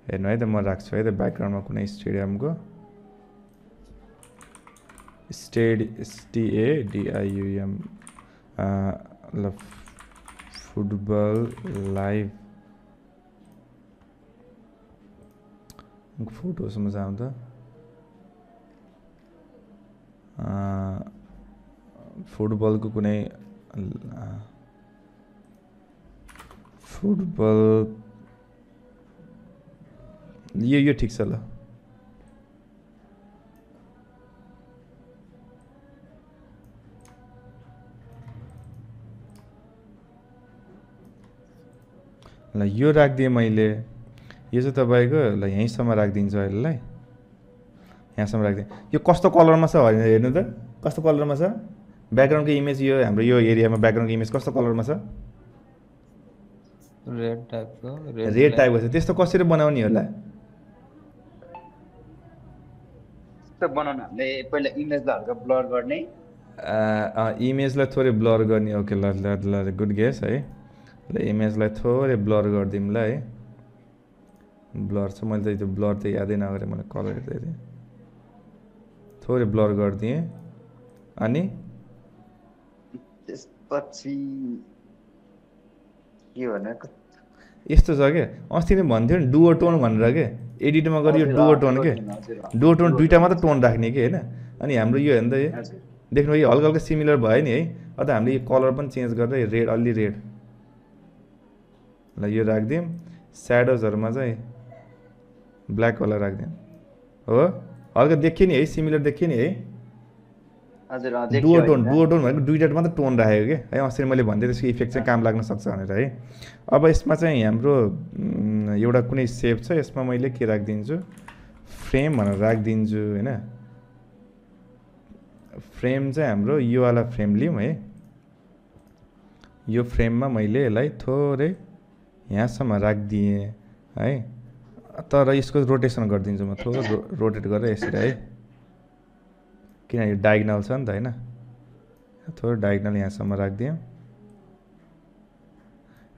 हेर्नु है त म राख्छु है त ब्याकग्राउन्डमा कुनै स्टेडियमको STADIUM ल फुटबल लाइभ फोटोसम्म जाउँ त फुटबलको कुनै फुटबल यो ठिक छ ल ल यो राखिदिएँ मैले यो चाहिँ तपाईँको ल यहीँसम्म राखिदिन्छु अहिलेलाई यहाँसम्म राखिदिएँ यो कस्तो कलरमा छ हेर्नु त कस्तो कलरमा छ ब्याकग्राउन्डको इमेज यो हाम्रो यो एरियामा ब्याकग्राउन्डको इमेज कस्तो कलरमा छ रेड टाइपको छ त्यस्तो कसरी बनाउने होला त्यस्तो बनाउन हामीले पहिला इमेजलाई हल्का ब्लर गर्ने इमेजलाई थोरै ब्लर गर्ने ओके ल ल ल गुड गेस है ल इमेजलाई थोरै ब्लर गरिदिउँ ल है ब्लर छ मैले त त्यो ब्लर त यादै नगरेँ मैले कलर हेर्दै थिएँ थोरै ब्लर गरिदिएँ अनि त्यसपछि के भनेको यस्तो छ क्या अस्ति नै भन्थ्यो नि डुओ टोन भनेर के एडिटमा गरी यो डुओ टोन के डुओ टोन दुईवटा मात्र टोन राख्ने कि होइन अनि हाम्रो यो हेर्नु त यो देख्नु यो हल्का हल्का सिमिलर भयो नि है अन्त हामीले यो कलर पनि चेन्ज गरेर रेड अलि रेड ल यो राखिदिउँ स्याडोजहरूमा चाहिँ ब्ल्याक कलर राखिदिउँ हो हल्का देखियो नि है सिमिलर देखियो नि है डुओ टोन भनेको दुईवटा मात्र टोन राखेको कि है अस्ति मैले भन्दै त्यसको इफेक्ट चाहिँ काम लाग्न सक्छ भनेर है अब यसमा चाहिँ हाम्रो एउटा कुनै सेप छ यसमा मैले के राखिदिन्छु फ्रेम भनेर राखिदिन्छु होइन फ्रेम चाहिँ हाम्रो योवाला फ्रेम लिउँ है यो फ्रेममा मैले यसलाई थोरै यहाँसम्म राखिदिएँ है तर यसको रोटेसन गरिदिन्छु म थोरै रोटेट गरेर यसरी है किनभने डायगनल छ नि त होइन थोरै डायगनल यहाँसम्म राखिदिएँ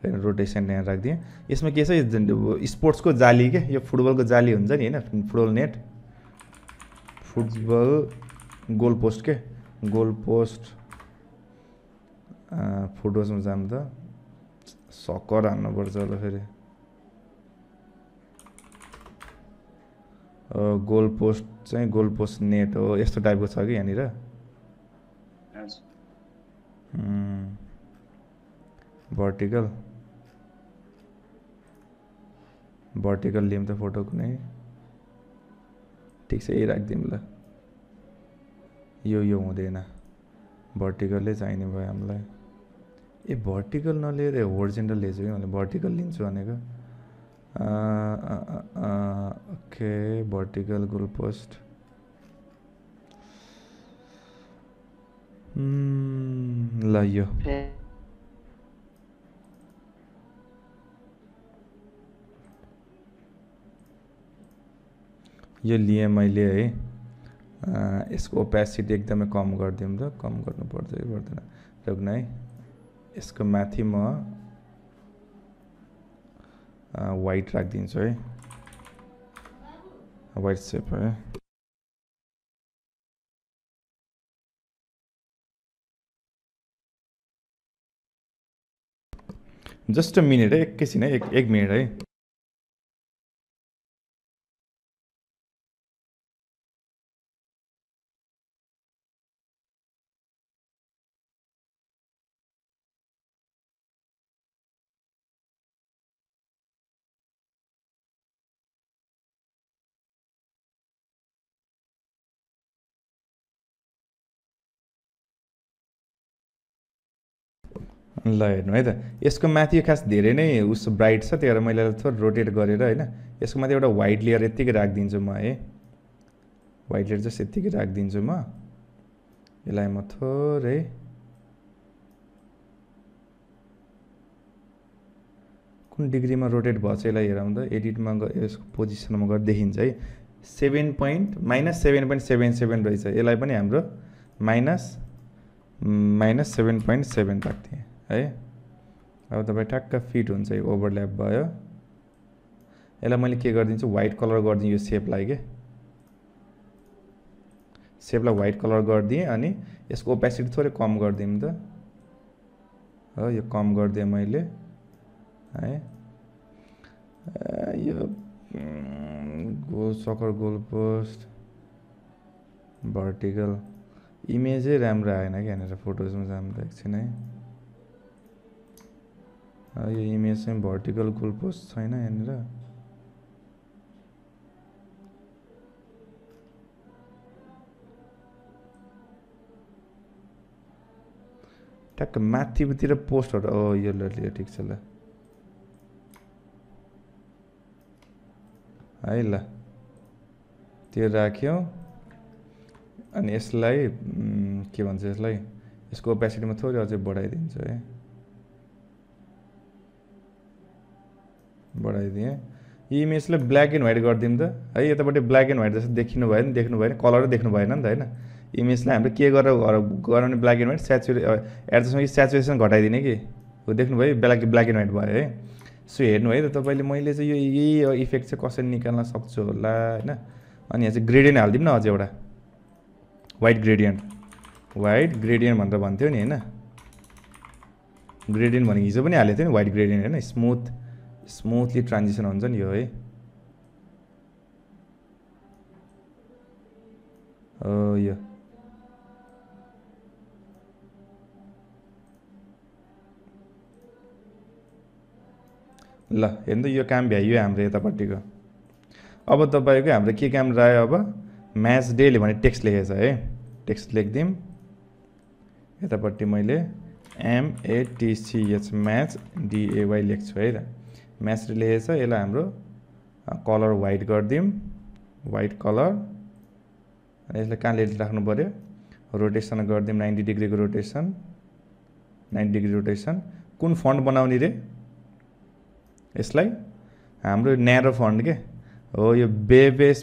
होइन रोटेसन यहाँ राखिदिएँ यसमा के छ स्पोर्ट्सको जाली के यो फुटबलको जाली हुन्छ नि होइन football net football goal post के गोल पोस्ट फोटोजमा जानु त सकर हान्नुपर्छ होला फेरि गोल पोस्ट चाहिँ गोल पोस्ट नेट हो यस्तो टाइपको छ कि यहाँनिर भर्टिकल लिउँ त फोटो कुनै ठिक छ यही राखिदिउँ ल यो हुँदैन भर्टिकलै चाहिने भयो हामीलाई ए भर्टिकल नलिएर होरिजेन्टल लिएछु कि मैले भर्टिकल लिन्छु भनेको ओके भर्टिकल गोल पोस्ट ल यो लिएँ मैले है यसको ओपेसिटी एकदमै कम गरिदिउँ त कम गर्नुपर्छ कि पर्दैन रोक्न है यसको माथि म वाइट राखिदिन्छु है वाइट सेप है जस्ट अ मिनट है एकैछिन है एक मिनट है ल हेर्नु है त यसको माथि खास धेरै नै उस ब्राइट छ त्यही भएर मैले थोरै रोटेट गरेर होइन यसको माथि एउटा वाइट लेयर यत्तिकै राखिदिन्छु म है वाइट लेयर जस्ट यत्तिकै राखिदिन्छु म यसलाई म थोरै कुन डिग्रीमा रोटेट भएछ यसलाई हेरौँ त एडिटमा यसको पोजिसनमा गएर देखिन्छ है -7.77 रहेछ यसलाई पनि हाम्रो -7.7 राख्थेँ है अब तपाईँ ठ्याक्क फिट हुन्छ यो ओभरल्याप भयो यसलाई मैले के गरिदिन्छु व्हाइट कलर गरिदिन्छु यो सेपलाई के सेपलाई व्हाइट कलर गरिदिएँ अनि यसको ओपेसिटी थोरै कम गरिदिउँ त हो यो कम गरिदिएँ मैले है यो goal soccer goal post vertical इमेजै राम्रो आएन कि यहाँनिर फोटोजमा जाँदा एकछिन है यो इमेज चाहिँ भर्टिकल गोल पोस्ट छैन यहाँनिर ठ्याक्क माथितिर पोस्टहरू यो ल ठिक छ ल है ल त्यो राख्यो अनि यसलाई के भन्छ यसलाई यसको ओपेसिटीमा थोरै अझै बढाइदिन्छु है बढाइदिएँ यो इमेजलाई ब्ल्याक एन्ड व्हाइट गरिदिउँ त है यतापट्टि ब्ल्याक एन्ड व्हाइट जस्तो देखिनु भएन देख्नु भएन कलरै देख्नु भएन नि त होइन इमेजलाई हामीले के गरेर गराउने ब्ल्याक एन्ड व्हाइट एडजस्टमा कि स्याचुरेसन घटाइदिने कि हो देख्नुभयो ब्ल्याक एन्ड व्हाइट भयो है सो हेर्नु है त तपाईँले मैले चाहिँ यो यही इफेक्ट चाहिँ कसरी निकाल्न सक्छु होला होइन अनि यहाँ चाहिँ ग्रेडियन्ट हालिदिउँ न अझै एउटा व्हाइट ग्रेडियन्ट भनेर भन्थ्यो नि होइन ग्रेडियन्ट भने हिजो पनि हालेको थियो नि व्हाइट ग्रेडियन्ट होइन स्मुथली ट्रान्जिसन हुन्छ नि यो है यो ल हेर्नु यो काम भ्याइयो हाम्रो यतापट्टिको अब तपाईँको हाम्रो के काम रह्यो अब म्याच डेले भने टेक्स्ट लेखेछ है टेक्स्ट लेखिदिउँ यतापट्टि मैले MATCH म्याच DAY लेख्छु है त म्याच लेखेछ यसलाई हाम्रो कलर व्हाइट गरिदिउँ व्हाइट कलर अनि यसलाई कहाँ राख्नु पर्यो रोटेसन गरिदिउँ 90 डिग्रीको रोटेसन 90 डिग्री रोटेसन कुन फन्ट बनाउने रे यसलाई हाम्रो न्यारो फन्ट के हो यो BABAS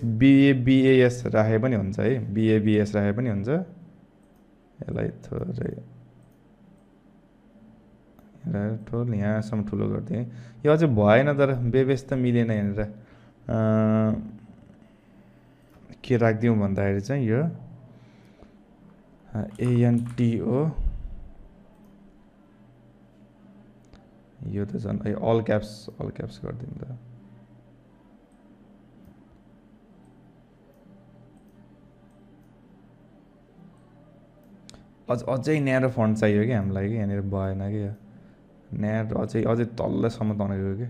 राखे पनि हुन्छ है BABAS राखे पनि हुन्छ यसलाई थोरै ठुलो यहाँसम्म ठुलो गरिदिएँ यो अझै भएन तर BABAS त मिलेन यहाँनिर के राखिदिउँ भन्दाखेरि चाहिँ यो ANTO यो त झन् अल क्याप्स गरिदिउँ त अझै न्यारो फन्ट चाहियो कि हामीलाई कि यहाँनिर भएन कि न्यारो अझै तल्लोसम्म तनेको कि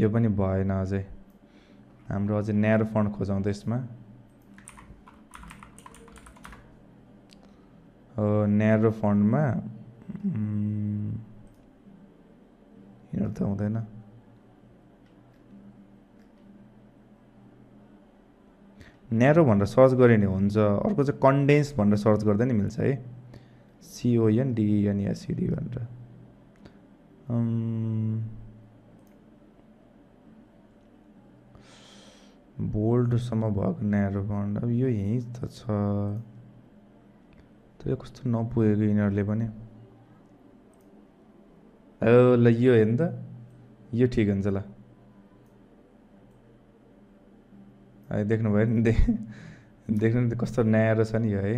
यो पनि भएन अझै हाम्रो अझै न्यारो फन्ट खोजौँ त यसमा न्यारो फन्टमा यिनीहरू त हुँदैन न्यारो भनेर सर्च गऱ्यो नि हुन्छ अर्को चाहिँ कन्डेन्स भनेर सर्च गर्दा नि मिल्छ है CONDENSED भनेर बोल्डसम्म भएको न्यारो फन्ट अब यो यहीँ त छ त्यो कस्तो नपुगेको यिनीहरूले पनि ल यो हेर्नु त यो ठिक हुन्छ ल देख्नुभयो नि देख्नु नि कस्तो न्यारो छ नि यो है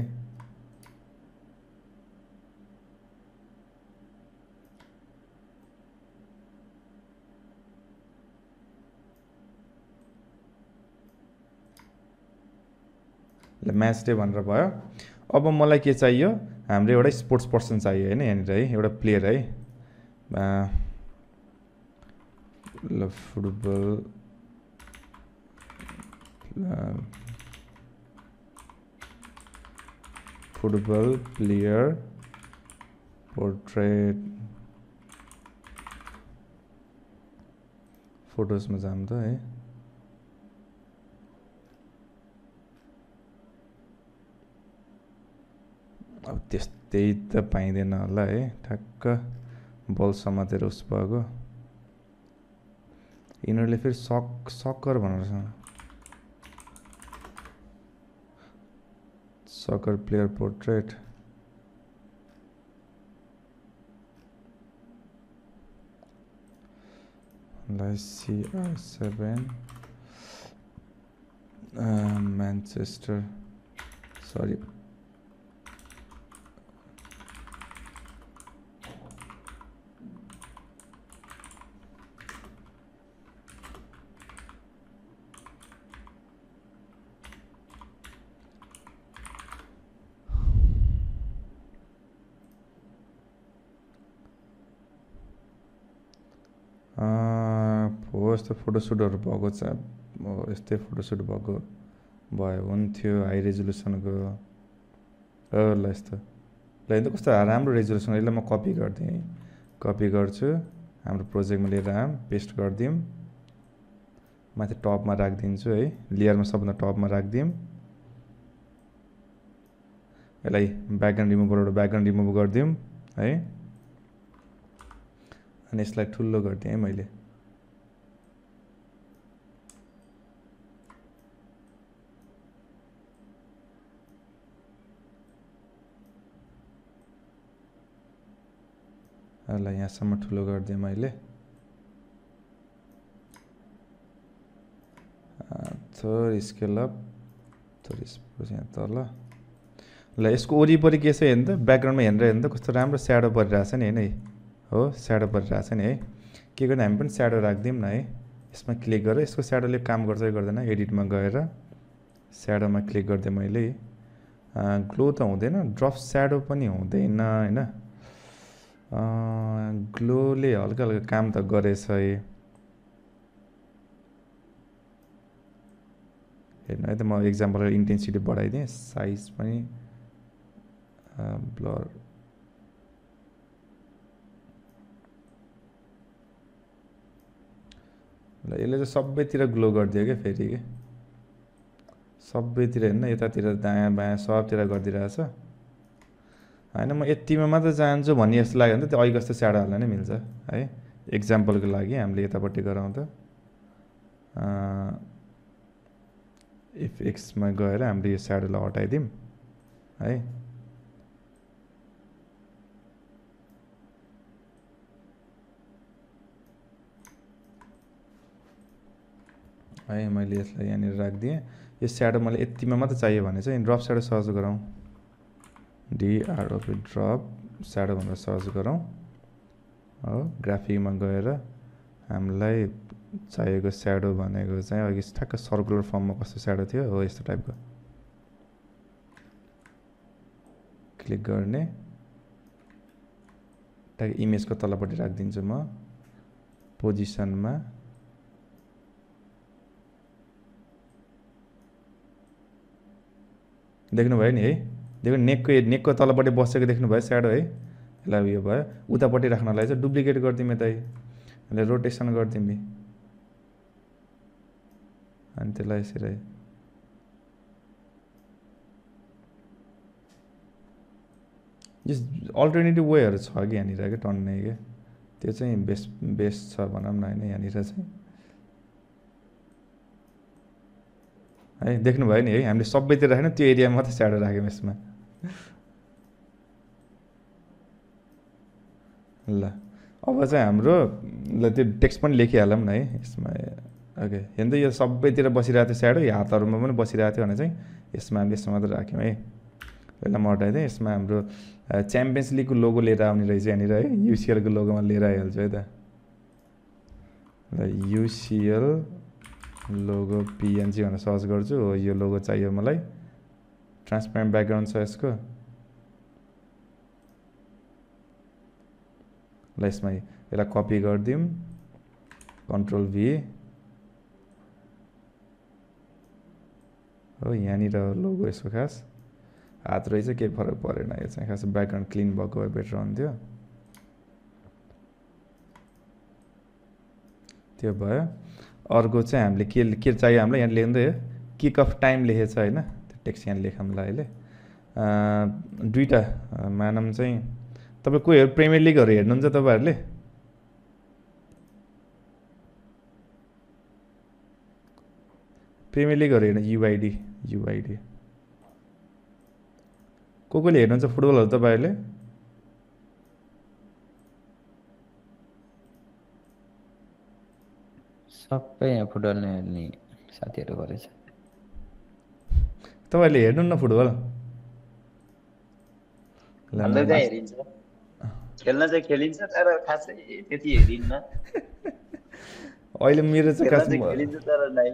ल म्याच डे भनेर भयो अब मलाई के चाहियो हाम्रो एउटा स्पोर्ट्स पर्सन चाहियो होइन यहाँनिर है एउटा प्लेयर है ल फुटबल प्लेयर पोर्ट्रेट फोटोजमा जाऊँ त है अब त्यस्तै त पाइँदैन होला है ठ्याक्क बल समातेर उस भएको यिनीहरूले फेरि सक्कर भनेर सक्कर प्लेयर पोर्ट्रेट ल CR7 म्यानचेस्टर सरी हो यस्तो फोटोसुटहरू भएको छ यस्तै फोटोसुट भएको भयो हुन्थ्यो हाई रेजोल्युसनको ल यस्तो ल यो त कस्तो राम्रो रेजोल्युसन यसलाई म कपी गरिदिएँ कपी गर्छु हाम्रो प्रोजेक्टमा लिएर आऊँ पेस्ट गरिदिउँ माथि टपमा राखिदिन्छु है लेयरमा सबभन्दा टपमा राखिदिउँ यसलाई ब्याकग्राउन्ड रिमुभरबाट ब्याकग्राउन्ड रिमुभ गरिदिउँ है अनि यसलाई ठुलो गरिदिएँ है मैले यसलाई यहाँसम्म ठुलो गरिदिएँ मैले थोरै स्केल अप थोरै यहाँ तल ल यसको वरिपरि के छ हेर्नु त ब्याकग्राउन्डमा हेर्नु त कस्तो राम्रो स्याडो परिरहेछ नि होइन है हो स्याडो परिरहेछ नि है के गर्नु हामी पनि स्याडो राखिदिउँ न है यसमा क्लिक गरेर यसको स्याडोले काम गर्छ कि गर्दैन एडिटमा गएर स्याडोमा क्लिक गरिदिएँ मैले ग्लो त हुँदैन ड्रप स्याडो पनि हुँदैन होइन ग्लोले हल्का हल्का काम त गरेछ है हेर्नु है त म इक्जाम्पल इन्टेन्सिटी बढाइदिएँ साइज पनि ब्लर ल यसले चाहिँ सबैतिर ग्लो गरिदियो क्या फेरि के सबैतिर हेर्नु यतातिर दायाँ बायाँ सबतिर गरिदिइरहेछ होइन म यतिमा मात्र चाहन्छु भन्ने जस्तो लाग्यो भने त त्यो अघि जस्तो स्याडो हाल्न नै मिल्छ है इक्जाम्पलको लागि हामीले यतापट्टि गराउँदा इफेक्ट्समा गएर हामीले यो स्याडोलाई हटाइदिउँ है है मैले यसलाई यहाँनिर राखिदिएँ यो स्याडो मलाई यतिमा मात्र चाहियो भने चाहिँ ड्रप स्याडो सर्च गरौँ DROP ड्रप स्याडो भनेर सर्च गरौँ हो ग्राफिकमा गएर हामीलाई चाहिएको स्याडो भनेको चाहिँ अघि ठ्याक्क सर्कुलर फर्ममा कस्तो स्याडो थियो हो यस्तो टाइपको क्लिक गर्ने ट्याग इमेजको तलपट्टि राखिदिन्छु म पोजिसनमा देख्नुभयो नि है देखो नेकको तलपट्टि बसेको देख्नुभयो स्याडो है यसलाई उयो भयो उतापट्टि राख्नलाई चाहिँ डुप्लिकेट गरिदिउँ यतै यसलाई रोटेसन गरिदिउँ अनि त्यसलाई यसरी यस अल्टरनेटिभ वेहरू छ कि यहाँनिर क्या टन्ने क्या त्यो चाहिँ बेस्ट छ भनौँ न होइन यहाँनिर चाहिँ है देख्नुभयो नि है हामीले सबैतिर राखेन त्यो एरियामा मात्रै स्याडो राख्यौँ यसमा ल अब चाहिँ हाम्रो ल त्यो टेक्स्ट पनि लेखिहालौँ न है यसमा ओके हेर्नु त यो सबैतिर बसिरहेको थियो स्याडो यो हातहरूमा पनि बसिरहेको थियो भने चाहिँ यसमा हामीले यसमा मात्रै राख्यौँ है यसलाई म हटाइदिएँ यसमा हाम्रो च्याम्पियन्स लिगको लोगो लिएर आउने रहेछ यहाँनिर है युसिएलको लोगोमा लिएर आइहाल्छु है त ल युसिएल लोगो PNG भनेर सर्च गर्छु हो यो लोगो चाहियो मलाई ट्रान्सपेरेन्ट ब्याकग्राउन्ड छ यसको ल यसमा यसलाई कपी गरिदिउँ कन्ट्रोल V हो यहाँनिर लोगो यसको खास हात रहेछ केही फरक परेन यो चाहिँ खास ब्याकग्राउन्ड क्लिन भएको भए बेटर हुन्थ्यो त्यो भयो अर्को चाहिँ हामीले के चाहियो हामीलाई यहाँ लेख्दै किक अफ टाइम लेखेछ होइन त्यो टेक्स्ट यहाँ लेखौँला अहिले दुईवटा मानौँ चाहिँ तपाईँ कोही प्रिमियर लिगहरू हेर्नुहुन्छ तपाईँहरूले प्रिमियर लिगहरू हेर्नु युआइडी कोले हेर्नुहुन्छ फुटबलहरू तपाईँहरूले सबै यहाँ फुटबल हेर्ने साथीहरू गरेछ। तपाईँहरूले हेर्नु न फुटबल। ल हाल्दा चाहिँ हेरिन्छ, खेल्न चाहिँ खेलिन्छ तर खासै त्यति हेरिन्न। अहिले मेरो चाहिँ खेल्न खास चाहिँ खेलिन्छ तर नाइ।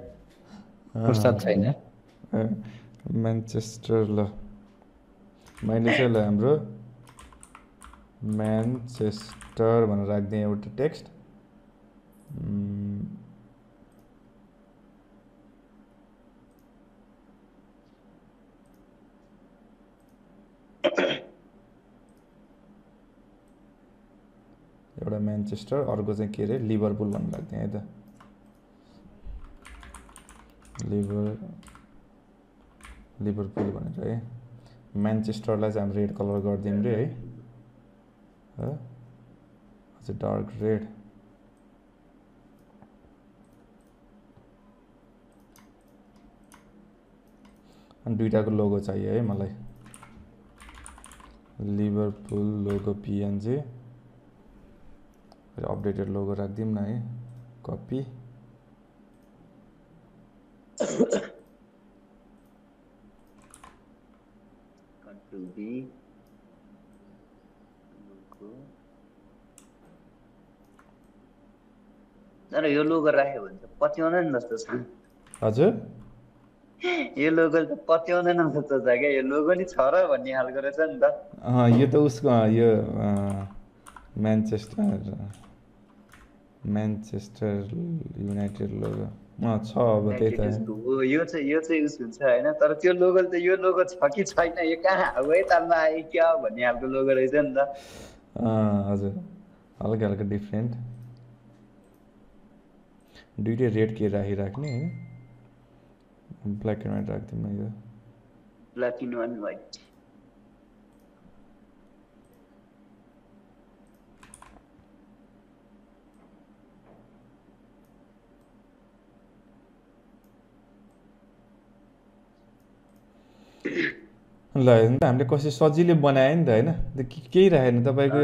फुर्सद छैन। म्यान्चेस्टर ल मैले चाहिँ ल हाम्रो म्यान्चेस्टर भनेर राखिदिएँ एउटा टेक्स्ट। एउटा म्यान्चेस्टर, अर्को चाहिँ के अरे लिभरपुल भनेर राखिदिएँ है त। लिभरपुल भनेर है। म्यान्चेस्टरलाई चाहिँ हामी रेड कलर गरिदिउँ रे है, अझ डार्क रेड। अनि दुइटाको लोगो चाहियो है मलाई, Liverpool logo PNG, updated logo राखिदिउँ न है, कपी। तर यो लोगो राख्यो भने त पत्याउँदैन जस्तो छ। हजुर यो लोगोले त पत्याउँदैन जस्तो छ क्या, यो लोगो नि छ र भन्ने खालको रहेछ नि त। यो त उसको यो म्यान्चेस्टर युनाइटेड लोगो छ अब त्यही त। यो चाहिँ उस हुन्छ होइन, तर त्यो लोगोले त यो लोगो छ कि छैन, यो कहाँ हावै तालमा आयो क्या भन्ने खालको लोगो रहेछ नि त। हजुर हल्का हल्का डिफ्रेन्ट। दुइटै रेड के राखिराख्ने है, ब्ल्याक एन्ड व्हाइट राखिदिउँ न यो, ब्ल्याक एन्ड व्हाइट। ल हेर्नु त हामीले कसरी सजिलै बनायो नि त होइन, केही राखेन तपाईँको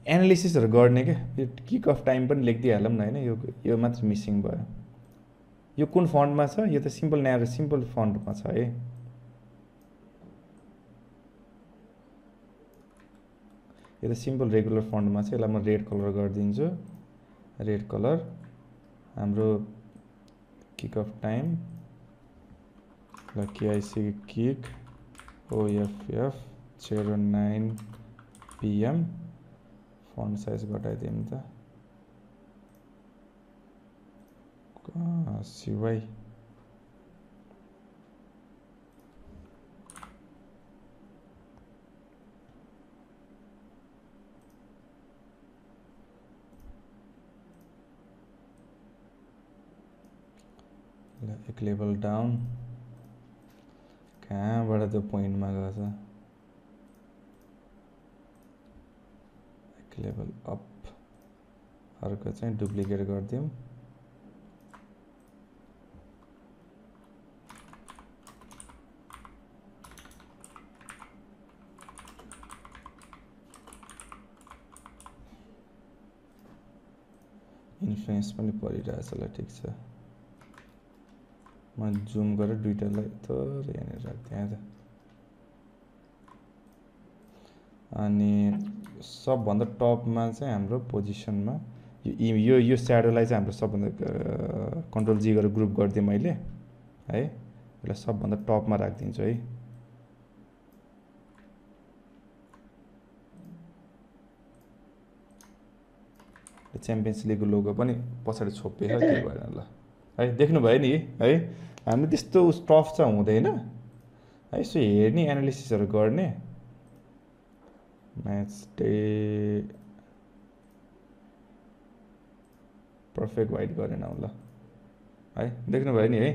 एनालिसिसहरू गर्ने क्या। यो किक अफ टाइम पनि लेखिदिइहालौँ न होइन, यो मात्र मिसिङ भयो। यो कुन फन्टमा छ, यो त सिम्पल न्यारो सिम्पल फन्टमा छ है। यो त सिम्पल रेगुलर फन्टमा छ, यसलाई म रेड कलर गरिदिन्छु। रेड कलर हाम्रो किक अफ टाइम, ल KIC kick OFF 09 PM, font size घटाइदिउँ त सिवाई। ल एक लेभल डाउन, कहाँबाट त्यो पोइन्टमा गएछ, एक लेभल अप, अर्को चाहिँ डुप्लिकेट गरिदिउँ। इन्फ्लुएन्स पनि परिरहेछ, ल ठिक छ। म जुम गरेर दुइटालाई थोरै यहाँनिर राख्दिएँ त। अनि सबभन्दा टपमा चाहिँ हाम्रो पोजिसनमा यो स्याडोलाई चाहिँ हाम्रो सबभन्दा कन्ट्रोल जी गरेर ग्रुप गरिदिएँ मैले है, यसलाई सबभन्दा टपमा राखिदिन्छु है। च्याम्पियन्स लिगको लोगो पनि पछाडि छोपिएछ, के भएन ल है, देख्नुभयो नि है। हामीले त्यस्तो टफ चाहिँ हुँदैन है, यसो हेर्ने एनालिसिसहरू गर्ने। म्याच डे पर्फेक्ट वाइट गरेन ल है, देख्नुभयो नि है।